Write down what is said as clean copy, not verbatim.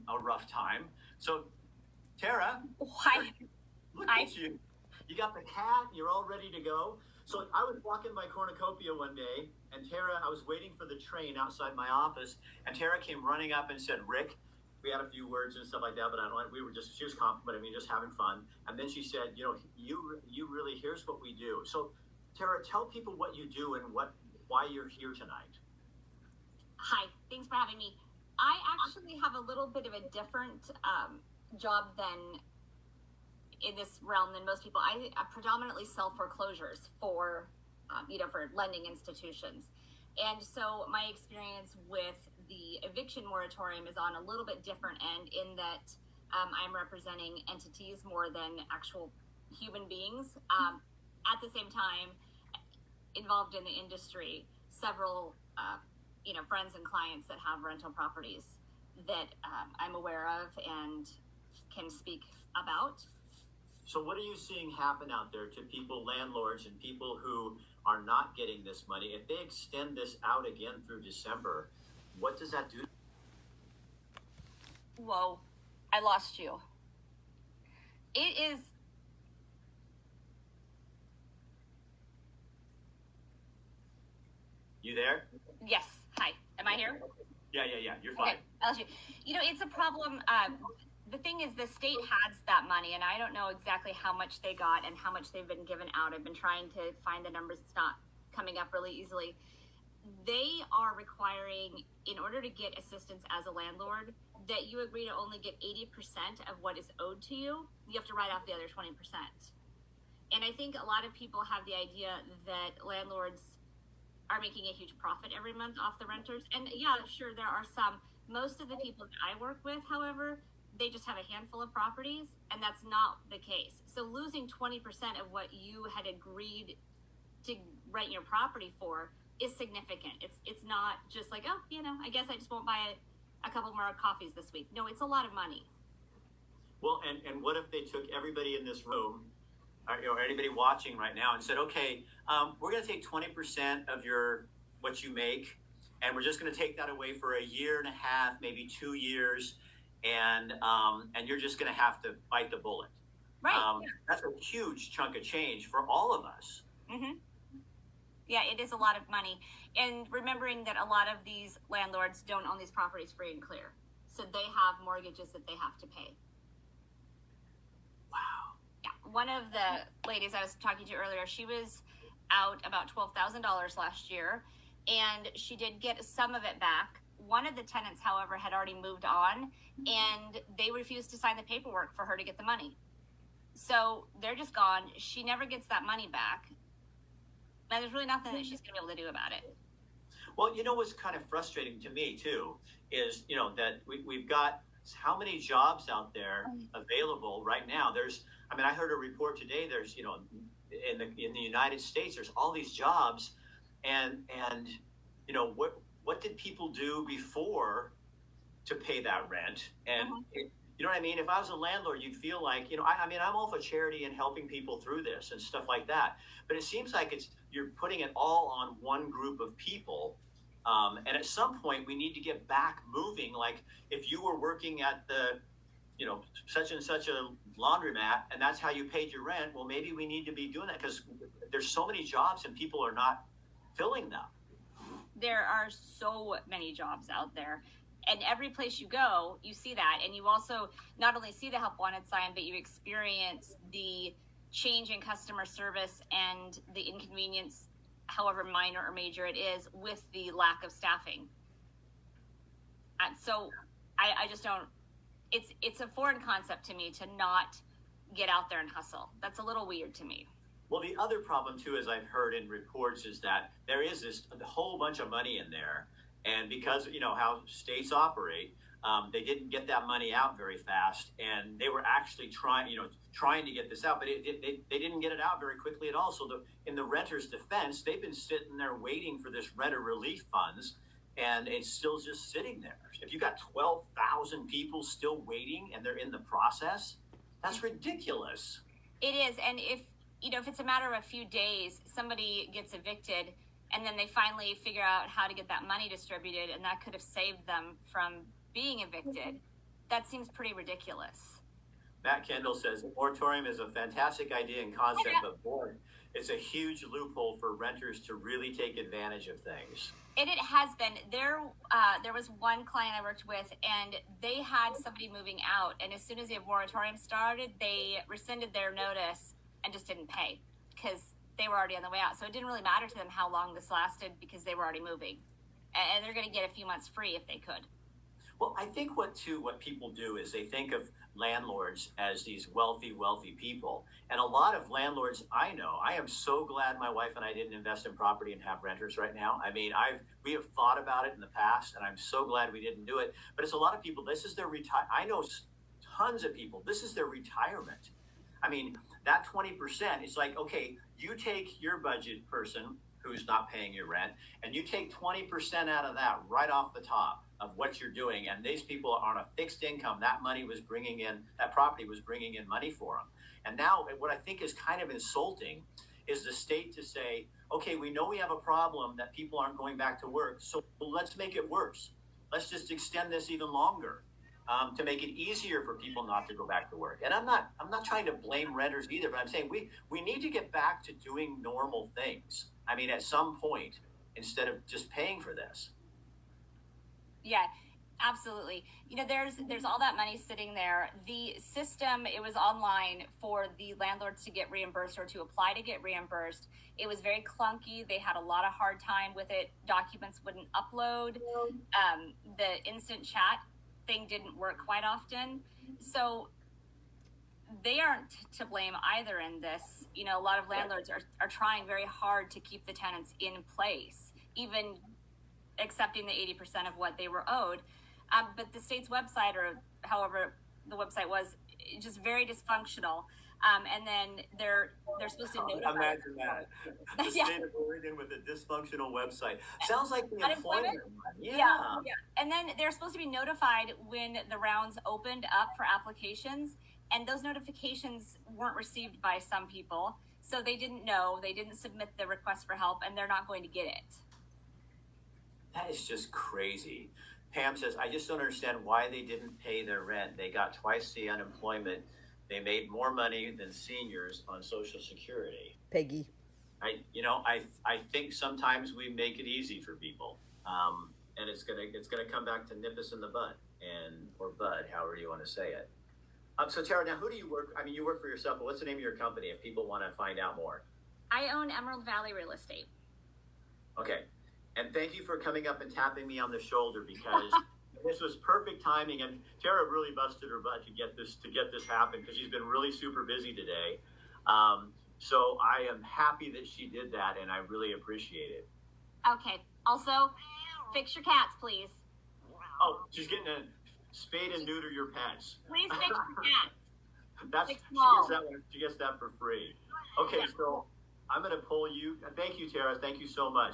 a rough time. So, Tara, Why? look at you. You got the cat, you're all ready to go. So I was walking by Cornucopia one day, and Tara, I was waiting for the train outside my office, and Tara came running up and said, Rick, we had a few words and stuff like that, but I don't. We were just, she was complimenting me, just having fun. And then she said, you really, here's what we do. So, Tara, tell people what you do and why you're here tonight. Hi, thanks for having me. I actually have a little bit of a different job than in this realm than most people. I predominantly sell foreclosures for, for lending institutions. And so my experience with the eviction moratorium is on a little bit different end in that I'm representing entities more than actual human beings. At the same time, involved in the industry, several, friends and clients that have rental properties that I'm aware of and can speak about. So what are you seeing happen out there to people, landlords, and people who are not getting this money? If they extend this out again through December, what does that do? Whoa, I lost you. It is. You there? Yes. Hi. Am I here? Yeah. You're fine. Okay. I lost you. It's a problem. The thing is, the state has that money, and I don't know exactly how much they got and how much they've been given out. I've been trying to find the numbers. It's not coming up really easily. They are requiring, in order to get assistance as a landlord, that you agree to only get 80% of what is owed to you. You have to write off the other 20%. And I think a lot of people have the idea that landlords are making a huge profit every month off the renters. And yeah, sure, there are some. Most of the people that I work with, however, they just have a handful of properties, and that's not the case. So losing 20% of what you had agreed to rent your property for is significant. It's not just like, I guess I just won't buy a couple more coffees this week. No, it's a lot of money. Well, and what if they took everybody in this room, or anybody watching right now, and said, okay, we're going to take 20% of what you make, and we're just going to take that away for a year and a half, maybe 2 years, and you're just going to have to bite the bullet. Right. That's a huge chunk of change for all of us. Mm-hmm. Yeah, it is a lot of money. And remembering that a lot of these landlords don't own these properties free and clear. So they have mortgages that they have to pay. Wow. Yeah. One of the ladies I was talking to earlier, she was out about $12,000 last year, and she did get some of it back. One of the tenants, however, had already moved on, and they refused to sign the paperwork for her to get the money. So they're just gone. She never gets that money back. And there's really nothing that she's going to be able to do about it. Well, what's kind of frustrating to me, too, is, that we've got how many jobs out there available right now. I heard a report today, there's, in the United States, there's all these jobs, and what did people do before to pay that rent? And you know what I mean? If I was a landlord, you'd feel like, I'm all for charity and helping people through this and stuff like that. But it seems like you're putting it all on one group of people. And at some point, we need to get back moving. Like if you were working at the, such and such a laundromat, and that's how you paid your rent, well, maybe we need to be doing that because there's so many jobs and people are not filling them. There are so many jobs out there. And every place you go, you see that. And you also not only see the help wanted sign, but you experience the change in customer service and the inconvenience, however minor or major it is, with the lack of staffing. And so I just don't, it's a foreign concept to me to not get out there and hustle. That's a little weird to me. Well, the other problem, too, as I've heard in reports, is that there is a whole bunch of money in there. And because, how states operate, they didn't get that money out very fast. And they were actually trying to get this out, but they didn't get it out very quickly at all. So in the renters' defense, they've been sitting there waiting for this renter relief funds, and it's still just sitting there. If you've got 12,000 people still waiting and they're in the process, that's ridiculous. It is. And if it's a matter of a few days, somebody gets evicted, and then they finally figure out how to get that money distributed, and that could have saved them from being evicted. that seems pretty ridiculous. Matt Kendall says the moratorium is a fantastic idea and concept, but boy, it's a huge loophole for renters to really take advantage of things. And it has been. There was one client I worked with, and they had somebody moving out, and as soon as the moratorium started, they rescinded their notice and just didn't pay because they were already on the way out. So it didn't really matter to them how long this lasted because they were already moving, and they're going to get a few months free if they could. Well, I think what people do is they think of landlords as these wealthy people. And a lot of landlords I know, I am so glad my wife and I didn't invest in property and have renters right now. I mean, we have thought about it in the past, and I'm so glad we didn't do it. But it's a lot of people, this is their I know tons of people, this is their retirement. I mean, that 20%, it's like, okay, you take your budget person who's not paying your rent, and you take 20% out of that right off the top of what you're doing, and these people are on a fixed income. That property was bringing in money for them. And now what I think is kind of insulting is the state to say, okay, we know we have a problem that people aren't going back to work, so let's make it worse. Let's just extend this even longer to make it easier for people not to go back to work. And I'm not trying to blame renters either, but I'm saying we need to get back to doing normal things. I mean, at some point, instead of just paying for this. Yeah, absolutely. You know, there's all that money sitting there. The system, it was online for the landlords to get reimbursed or to apply to get reimbursed. It was very clunky. They had a lot of hard time with it. Documents wouldn't upload. The instant chat thing didn't work quite often. So they aren't to blame either in this. You know, a lot of landlords are trying very hard to keep the tenants in place, even accepting the 80% of what they were owed. But the state's website, or however the website was, just very dysfunctional. And then they're supposed to notify. Imagine that. The state of Oregon with a dysfunctional website. Sounds like the employment. Yeah. And then they're supposed to be notified when the rounds opened up for applications, and those notifications weren't received by some people. So they didn't know, they didn't submit the request for help, and they're not going to get it. That is just crazy. Pam says, I just don't understand why they didn't pay their rent. They got twice the unemployment. They made more money than seniors on Social Security. Peggy. I think sometimes we make it easy for people, and it's gonna come back to nip us in the butt, or bud, however you want to say it. So Tara, now who do you work? I mean, you work for yourself, but what's the name of your company if people want to find out more? I own Emerald Valley Real Estate. Okay. And thank you for coming up and tapping me on the shoulder, because this was perfect timing. And Tara really busted her butt to get this happen, because she's been really super busy today. So I am happy that she did that, and I really appreciate it. Okay. Also, fix your cats, please. Oh, she's getting a spade and neuter your pets. Please fix your cats. She gets that for free. Okay, so I'm going to pull you. Thank you, Tara. Thank you so much.